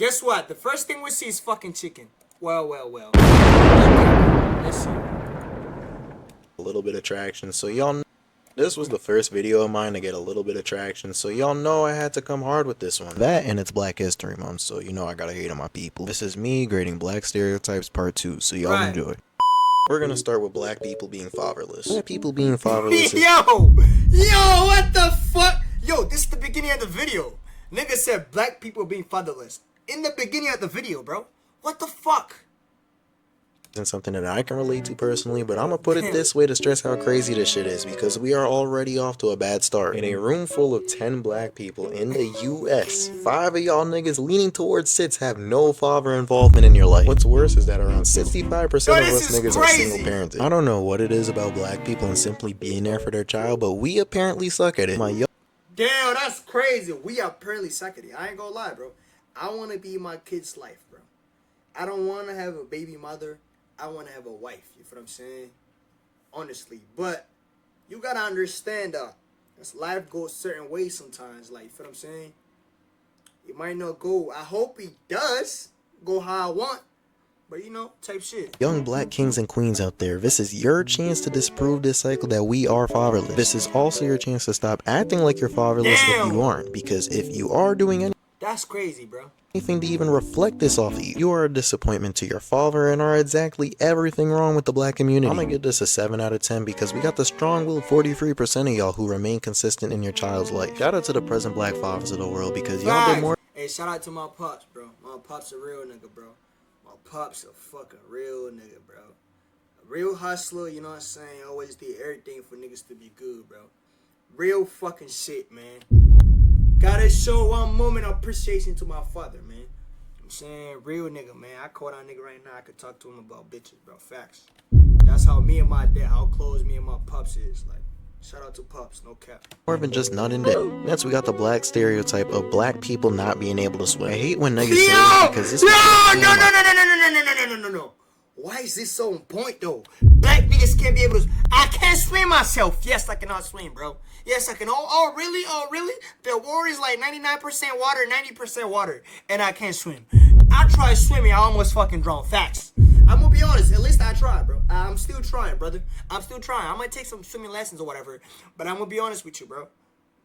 Guess what? The first thing we see is fucking chicken. Well. Let's see. A little bit of traction, so y'all know this was the first video of mine to get a little bit of traction, so y'all know I had to come hard with this one. That and it's Black History Month, so you know I gotta hate on my people. This is me grading black stereotypes part 2, so y'all enjoy. We're gonna start with black people being fatherless. Black people being fatherless is Yo, what the fuck? Yo, this is the beginning of the video. Nigga said black people being fatherless. In the beginning of the video, bro. What the fuck? isn't something that I can relate to personally, but I'm gonna put it this way to stress how crazy this shit is, because we are already off to a bad start. In a room full of 10 black people in the US, 5 of y'all niggas leaning towards sits have no father involvement in your life. What's worse is that around 65% of us niggas are single parented. I don't know what it is about black people and simply being there for their child, but we apparently suck at it. Damn, that's crazy. We apparently suck at it. I ain't gonna lie, bro. I want to be my kid's life, bro. I don't want to have a baby mother. I want to have a wife. You feel what I'm saying? Honestly. But you got to understand that life goes certain ways sometimes. Like, you feel what I'm saying? It might not go. I hope it does go how I want. But, you know, type shit. Young black kings and queens out there, this is your chance to disprove this cycle that we are fatherless. This is also your chance to stop acting like you're fatherless if you aren't. Because if you are doing anything, that's crazy, bro. Anything to even reflect this off of you, you are a disappointment to your father and are exactly everything wrong with the black community. I'm gonna give this a 7 out of 10 because we got the strong-willed 43% of y'all who remain consistent in your child's life. Shout out to the present black fathers of the world because y'all did more. Hey, shout out to my pops, bro. My pops a real nigga, bro. My pops a fucking real nigga, bro. A real hustler, you know what I'm saying? Always did everything for niggas to be good, bro. Real fucking shit, man. Gotta show one moment of appreciation to my father, man. I'm saying, real nigga, man. I call that nigga right now. I could talk to him about bitches, bro. Facts. That's how me and my dad, how close me and my pops is. Like, shout out to pops, no cap. More than just nut and dick. Next, we got the black stereotype of black people not being able to swim. I hate when niggas say this because this No. Why is this so on point, though? Black niggas can't be able to... I can't swim myself. Yes, I cannot swim, bro. Yes, I can. Oh, really? Oh, really? The water is like 99% water, 90% water. And I can't swim. I tried swimming. I almost fucking drowned. Facts. I'm gonna be honest. At least I tried, bro. I'm still trying, brother. I'm still trying. I might take some swimming lessons or whatever. But I'm gonna be honest with you, bro.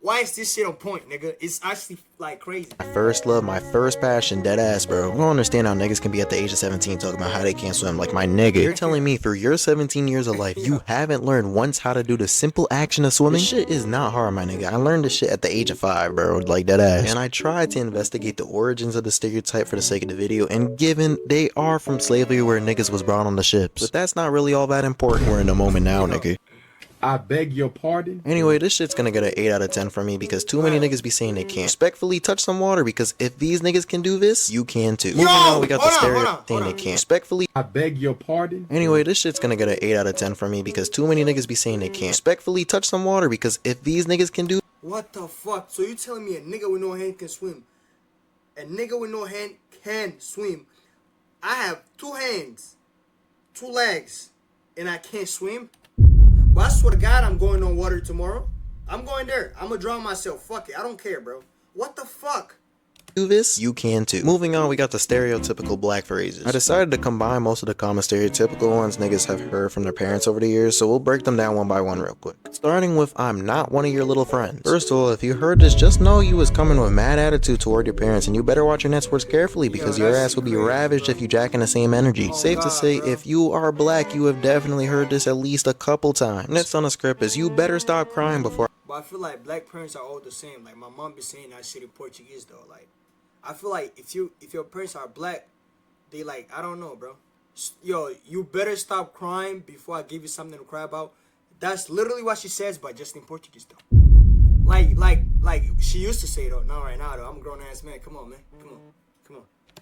Why is this shit on point, nigga? It's actually, like, crazy. My first love, my first passion, dead ass, bro. I don't understand how niggas can be at the age of 17 talking about how they can't swim. Like, my nigga, you're telling me through your 17 years of life, you haven't learned once how to do the simple action of swimming? This shit is not hard, my nigga. I learned this shit at the age of 5, bro. Like, dead ass. And I tried to investigate the origins of the stereotype for the sake of the video, and given they are from slavery where niggas was brought on the ships. But that's not really all that important. We're in the moment now, nigga. I beg your pardon? Anyway, this shit's gonna get an 8 out of 10 from me because too many niggas be saying they can't. Respectfully touch some water because if these niggas can do this, you can too. Moving on, we got the stereotype saying they can't. Respectfully, I beg your pardon? Anyway, this shit's gonna get an 8 out of 10 from me because too many niggas be saying they can't. Respectfully touch some water because if these niggas can do... What the fuck? So you telling me a nigga with no hand can swim? A nigga with no hand can swim. I have 2 hands, 2 legs, and I can't swim? Well, I swear to God, I'm going on water tomorrow. I'm going there. I'm gonna drown myself. Fuck it. I don't care, bro. What the fuck? Do this, you can too. Moving on, we got the stereotypical black phrases. I decided to combine most of the common stereotypical ones niggas have heard from their parents over the years, so we'll break them down one by one real quick. Starting with, I'm not one of your little friends. First of all, if you heard this, just know you was coming with mad attitude toward your parents, and you better watch your next words carefully because your ass will be ravaged if you jack in the same energy. Safe to say, if you are black, you have definitely heard this at least a couple times. Next on the script is, you better stop crying before... But I feel like black parents are all the same. Like, my mom be saying that shit in Portuguese, though. Like, I feel like if your parents are black, they like, I don't know, bro. Yo, you better stop crying before I give you something to cry about. That's literally what she says, but just in Portuguese, though. Like she used to say, though. Not right now, though. I'm a grown-ass man. Come on, man. Come on.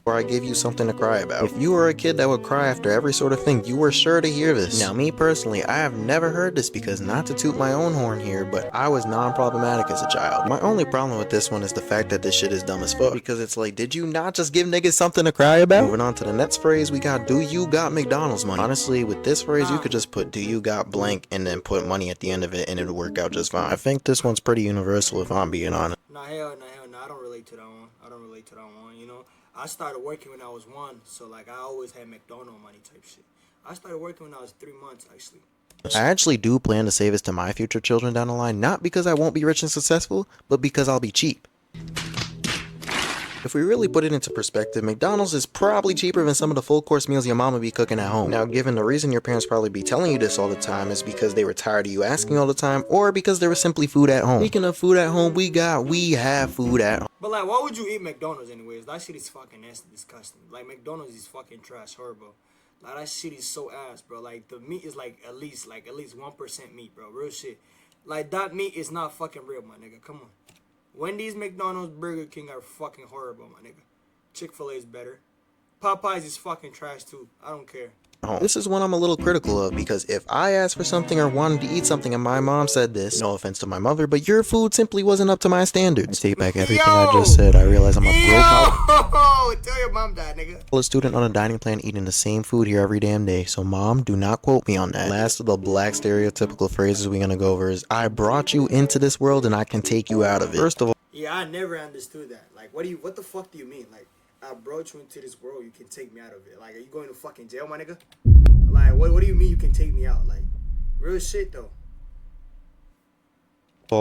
Or I give you something to cry about. If you were a kid that would cry after every sort of thing, you were sure to hear this. Now, me personally, I have never heard this because, not to toot my own horn here, but I was non-problematic as a child. My only problem with this one is the fact that this shit is dumb as fuck. Because it's like, did you not just give niggas something to cry about? Moving on to the next phrase, we got, do you got McDonald's money? Honestly, with this phrase, you could just put, do you got blank, and then put money at the end of it, and it'll work out just fine. I think this one's pretty universal if I'm being honest. Nah, hell no. I don't relate to that one. I don't relate to that one. You know, I started working when I was 1, so like I always had McDonald's money type shit. I started working when I was 3 months actually. I actually do plan to save this to my future children down the line, not because I won't be rich and successful, but because I'll be cheap. If we really put it into perspective, McDonald's is probably cheaper than some of the full course meals your mama be cooking at home. Now, given the reason your parents probably be telling you this all the time is because they were tired of you asking all the time, or because there was simply food at home. Speaking of food at home, we have food at home. But like, why would you eat McDonald's anyways? That shit is fucking nasty, disgusting. Like McDonald's is fucking trash, horrible. Like that shit is so ass, bro. Like the meat is like at least 1% meat, bro. Real shit. Like that meat is not fucking real, my nigga. Come on. Wendy's, McDonald's, Burger King are fucking horrible, my nigga. Chick-fil-A is better. Popeyes is fucking trash too. I don't care. This is one I'm a little critical of, because if I asked for something or wanted to eat something and my mom said this, no offense to my mother, but your food simply wasn't up to my standards. I take back everything I just said. I realize I'm a broke tell your mom that, nigga. college student on a dining plan eating the same food here every damn day, so mom, do not quote me on that. Last of the black stereotypical phrases we're gonna go over is, I brought you into this world and I can take you out of it. First of all, Yeah, I never understood that. Like, what the fuck do you mean? Like, I brought you into this world, you can take me out of it. Like, are you going to fucking jail, my nigga? Like, what do you mean you can take me out? Like, real shit, though.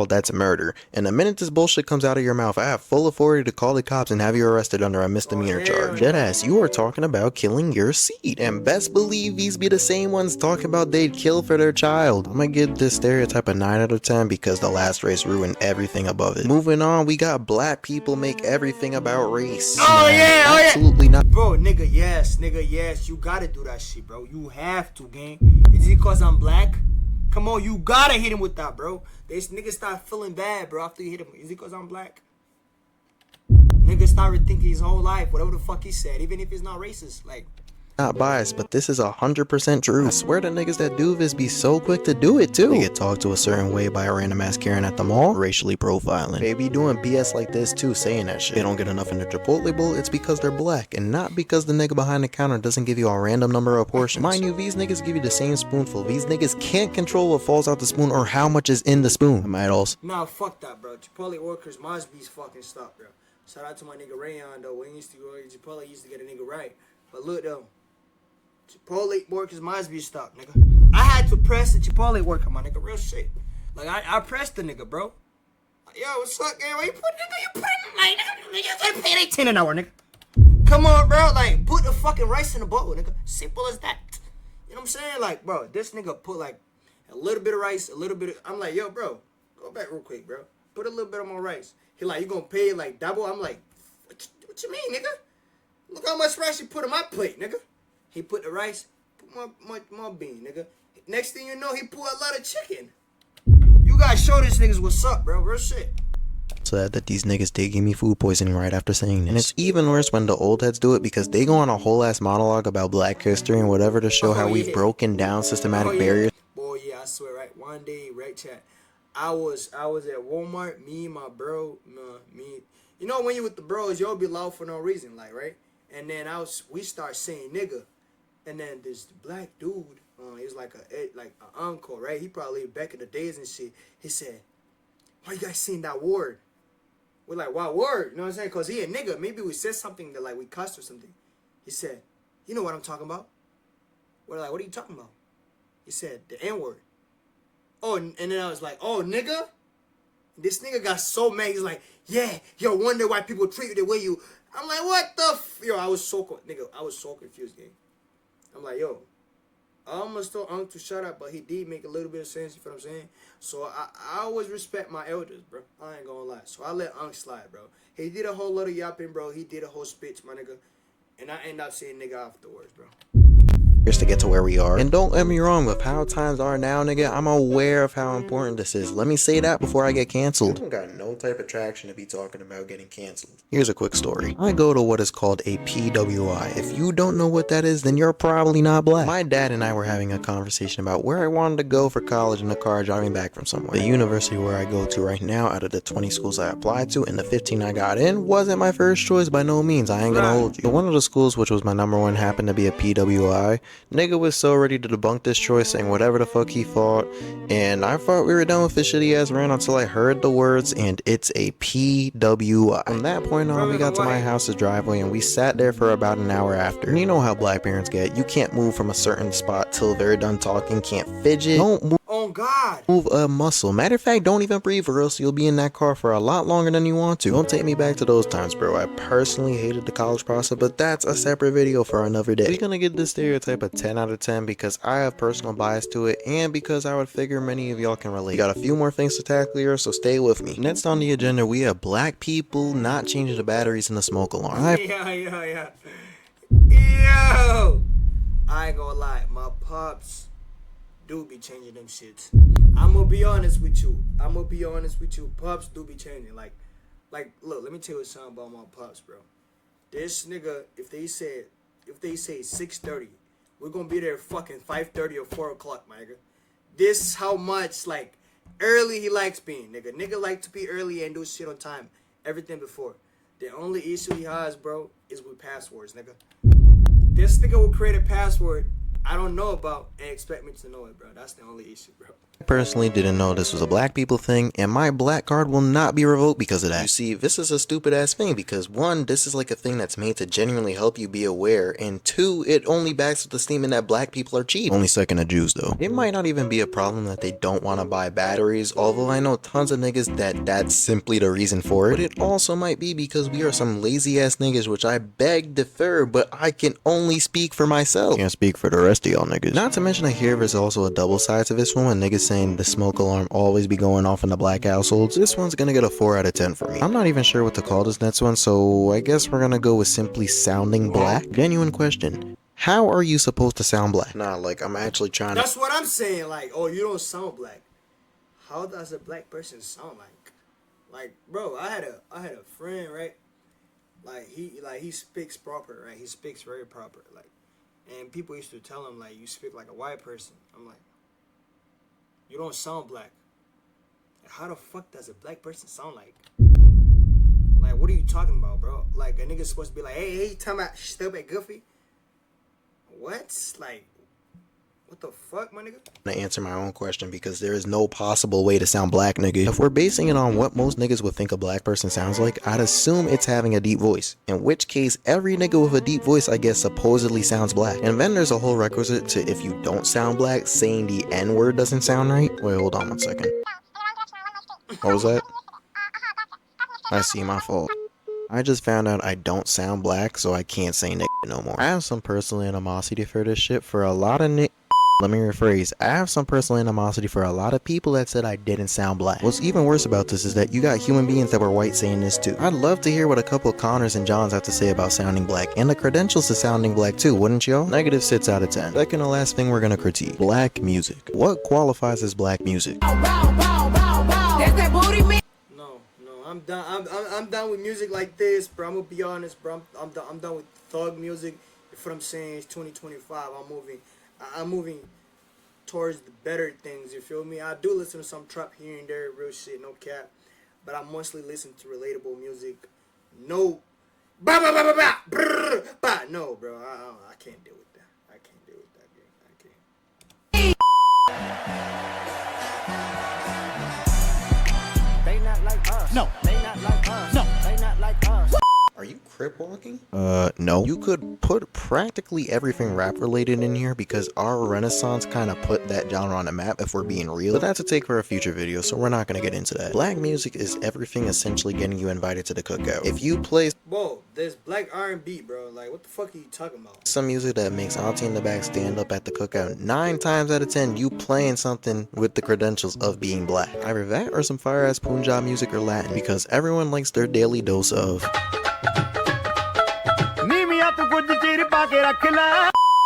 that's murder. And the minute this bullshit comes out of your mouth, I have full authority to call the cops and have you arrested under a misdemeanor charge. Deadass, you are talking about killing your seed. And best believe these be the same ones talking about they'd kill for their child. I'm gonna give this stereotype a 9 out of 10 because the last race ruined everything above it. Moving on, we got black people make everything about race. Oh, yeah, oh, yeah. Absolutely not. Bro, nigga, yes. You gotta do that shit, bro. You have to, gang. Is it because I'm black? Come on, you gotta hit him with that, bro. This nigga start feeling bad, bro, after you hit him. Is it because I'm black? Nigga start rethinking his whole life, whatever the fuck he said, even if it's not racist. Like, Not biased, but this is 100% true. I swear the niggas that do this be so quick to do it too. They get talked to a certain way by a random ass Karen at the mall, racially profiling. They be doing BS like this too, saying that shit. They don't get enough in the Chipotle bowl, it's because they're black, and not because the nigga behind the counter doesn't give you a random number of portions. Mind you, these niggas give you the same spoonful. These niggas can't control what falls out the spoon or how much is in the spoon. I might also. nah, fuck that, bro. Chipotle workers must be fucking stop, bro. Shout out to my nigga Rayon, though. When he used to go to Chipotle, he used to get a nigga right. But look, though. Chipotle workers must be stopped, nigga. I had to press the Chipotle worker, my nigga. Real shit. Like, I pressed the nigga, bro. Yo, what's up, gang? Why you putting, like, nigga, you pay 10 an hour, nigga. Come on, bro. Like, put the fucking rice in the bowl, nigga. Simple as that. You know what I'm saying? Like, bro, this nigga put, like, a little bit of rice, a little bit of... I'm like, yo, bro, go back real quick, bro. Put a little bit of more rice. He like, you gonna pay, like, double? I'm like, what you mean, nigga? Look how much rice you put on my plate, nigga. He put the rice, put my bean, nigga. Next thing you know, he put a lot of chicken. You gotta show these niggas what's up, bro. Real shit. Said that these niggas did give me food poisoning right after saying this. And it's even worse when the old heads do it because they go on a whole ass monologue about black history and whatever to show how we've broken down systematic barriers. Boy, yeah, I swear, right? One day, right, chat. I was at Walmart, me and my bro, me. You know when you with the bros, y'all be loud for no reason, like, right? And then we start saying nigga. And then this black dude, he was like an uncle, right? He probably back in the days and shit. He said, why you guys saying that word? We're like, what word? You know what I'm saying? Because he a nigga. Maybe we said something that, like, we cussed or something. He said, you know what I'm talking about? We're like, what are you talking about? He said, the N-word. Oh, and then I was like, oh, nigga? This nigga got so mad. He's like, yeah, yo, wonder why people treat you the way you... I'm like, what the Yo, I was so confused, gang. I'm like, yo, I almost told Unc to shut up, but he did make a little bit of sense, you feel what I'm saying? So I always respect my elders, bro. I ain't gonna lie. So I let Unc slide, bro. He did a whole lot of yapping, bro. He did a whole speech, my nigga. And I end up saying nigga afterwards, bro. To get to where we are. And don't get me wrong, with how times are now, nigga, I'm aware of how important this is. Let me say that before I get canceled. I don't got no type of traction to be talking about getting canceled. Here's a quick story. I go to what is called a PWI. If you don't know what that is, then you're probably not black. My dad and I were having a conversation about where I wanted to go for college in the car driving back from somewhere. The university where I go to right now, out of the 20 schools I applied to and the 15 I got in, wasn't my first choice by no means. I ain't gonna hold you. But one of the schools, which was my number one, happened to be a PWI. Nigga was so ready to debunk this choice, saying whatever the fuck he thought, and I thought we were done with this shitty ass rant until I heard the words, and it's a PWI. From that point on, we got to my house's driveway, and we sat there for about an hour after. And you know how black parents get. You can't move from a certain spot till they're done talking, can't fidget, don't move. Oh God! Move a muscle. Matter of fact, don't even breathe, or else you'll be in that car for a lot longer than you want to. Don't take me back to those times, bro. I personally hated the college process, but that's a separate video for another day. We're gonna give this stereotype a 10 out of 10 because I have personal bias to it, and because I would figure many of y'all can relate. We got a few more things to tackle here, so stay with me. Next on the agenda, we have black people not changing the batteries in the smoke alarm. Yo! I ain't gonna lie, my pops do be changing them shits. I'm gonna be honest with you. Pops do be changing. Like, look, let me tell you something about my pops, bro. This nigga, if they say 6:30, we're gonna be there fucking 5:30 or 4 o'clock, my nigga. This how much, like, early he likes being, nigga. Nigga like to be early and do shit on time. Everything before. The only issue he has, bro, is with passwords, nigga. This nigga will create a password I don't know about and expect me to know it, bro. That's the only issue, bro. I personally didn't know this was a black people thing, and my black card will not be revoked because of that. You see, this is a stupid ass thing because 1, this is like a thing that's made to genuinely help you be aware, and 2, it only backs with the statement that black people are cheap. Only second to Jews though. It might not even be a problem that they don't want to buy batteries, although I know tons of niggas that's simply the reason for it. But it also might be because we are some lazy ass niggas, which I beg differ, but I can only speak for myself. Can't speak for the rest of y'all niggas. Not to mention I hear there's also a double side to this one when niggas saying the smoke alarm always be going off in the black households. This one's gonna get a 4 out of 10 for me. I'm not even sure what to call this next one, so I guess we're gonna go with simply sounding black. Genuine question. How are you supposed to sound black? Nah, like I'm actually trying to. That's what I'm saying. Like, oh, you don't sound black. How does a black person sound like? Like, bro, I had a friend, right? Like he speaks proper, right? He speaks very proper, like, and people used to tell him like, you speak like a white person. I'm like, you don't sound black. How the fuck does a black person sound like? Like, what are you talking about, bro? Like, a nigga's supposed to be like, hey, talking about stupid goofy? What? Like, what the fuck, my nigga? To answer my own question because there is no possible way to sound black, nigga. If we're basing it on what most niggas would think a black person sounds like, I'd assume it's having a deep voice. In which case, every nigga with a deep voice, I guess, supposedly sounds black. And then there's a whole requisite to if you don't sound black, saying the N-word doesn't sound right. Wait, hold on one second. What was that? I see, my fault. I just found out I don't sound black, so I can't say nigga no more. I have some personal animosity for this shit for a lot of Let me rephrase. I have some personal animosity for a lot of people that said I didn't sound black. What's even worse about this is that you got human beings that were white saying this too. I'd love to hear what a couple of Connors and Johns have to say about sounding black, and the credentials to sounding black too, wouldn't y'all? Negative 6 out of 10. Second to last thing we're gonna critique. Black music. What qualifies as black music? No, I'm done. I'm done with music like this, bro. I'm gonna be honest, bro. I'm done with thug music. If what I'm saying is 2025, I'm moving towards the better things, you feel me? I do listen to some trap here and there, real shit, no cap. But I mostly listen to relatable music. No, no, bro. I can't deal with that. I can't deal with that, bro. I can't. They not like us. No. They not like us. No. They not like us. Are you crip walking? No. You could put practically everything rap related in here because our renaissance kind of put that genre on the map if we're being real. But that's a take for a future video, so we're not gonna get into that. Black music is everything essentially getting you invited to the cookout. If you play Whoa, there's black R&B, bro. Like, what the fuck are you talking about? some music that makes auntie in the back stand up at the cookout, 9 times out of 10 you playing something with the credentials of being black. Either that or some fire ass Punjab music or Latin, because everyone likes their daily dose of.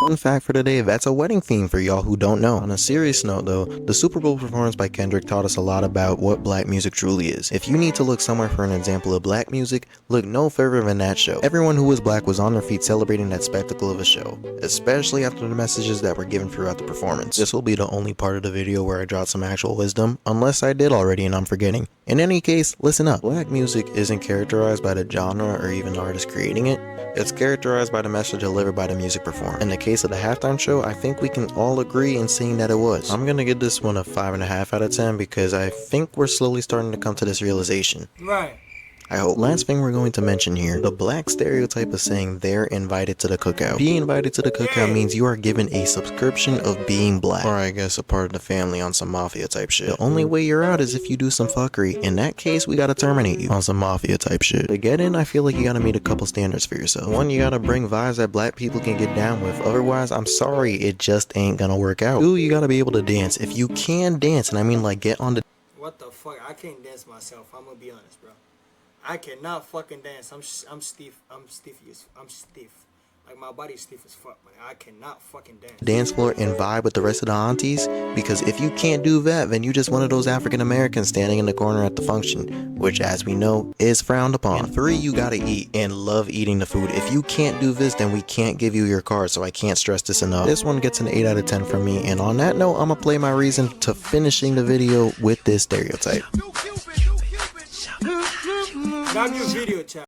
Fun fact for today, that's a wedding theme for y'all who don't know. On a serious note though, the Super Bowl performance by Kendrick taught us a lot about what black music truly is. If you need to look somewhere for an example of black music, look no further than that show. Everyone who was black was on their feet celebrating that spectacle of a show, especially after the messages that were given throughout the performance. This will be the only part of the video where I dropped some actual wisdom, unless I did already and I'm forgetting. In any case, listen up. Black music isn't characterized by the genre or even the artist creating it. It's characterized by the message delivered by the music performed. In the case case of the halftime show, I think we can all agree in saying that it was. I'm gonna give this one a 5.5 out of 10 because I think we're slowly starting to come to this realization. Right. I hope. Last thing we're going to mention here, the black stereotype of saying they're invited to the cookout. Being invited to the cookout means you are given a subscription of being black, or I guess a part of the family on some mafia type shit. The only way you're out is if you do some fuckery. In that case, we gotta terminate you on some mafia type shit. To get in, I feel like you gotta meet a couple standards for yourself. One, you gotta bring vibes that black people can get down with. Otherwise, I'm sorry, it just ain't gonna work out. Two, you gotta be able to dance. If you can dance, and I mean like get on the What the fuck? I can't dance myself. I'm gonna be honest, bro. I cannot fucking dance. I'm stiff. I'm stiff. Like my body's stiff as fuck, man. I cannot fucking dance. dance floor and vibe with the rest of the aunties, because if you can't do that, then you just one of those African Americans standing in the corner at the function, which as we know is frowned upon. And three, you gotta eat and love eating the food. If you can't do this, then we can't give you your card, so I can't stress this enough. This one gets an 8 out of 10 from me, and on that note, I'm gonna play my reason to finishing the video with this stereotype. Not your video chat.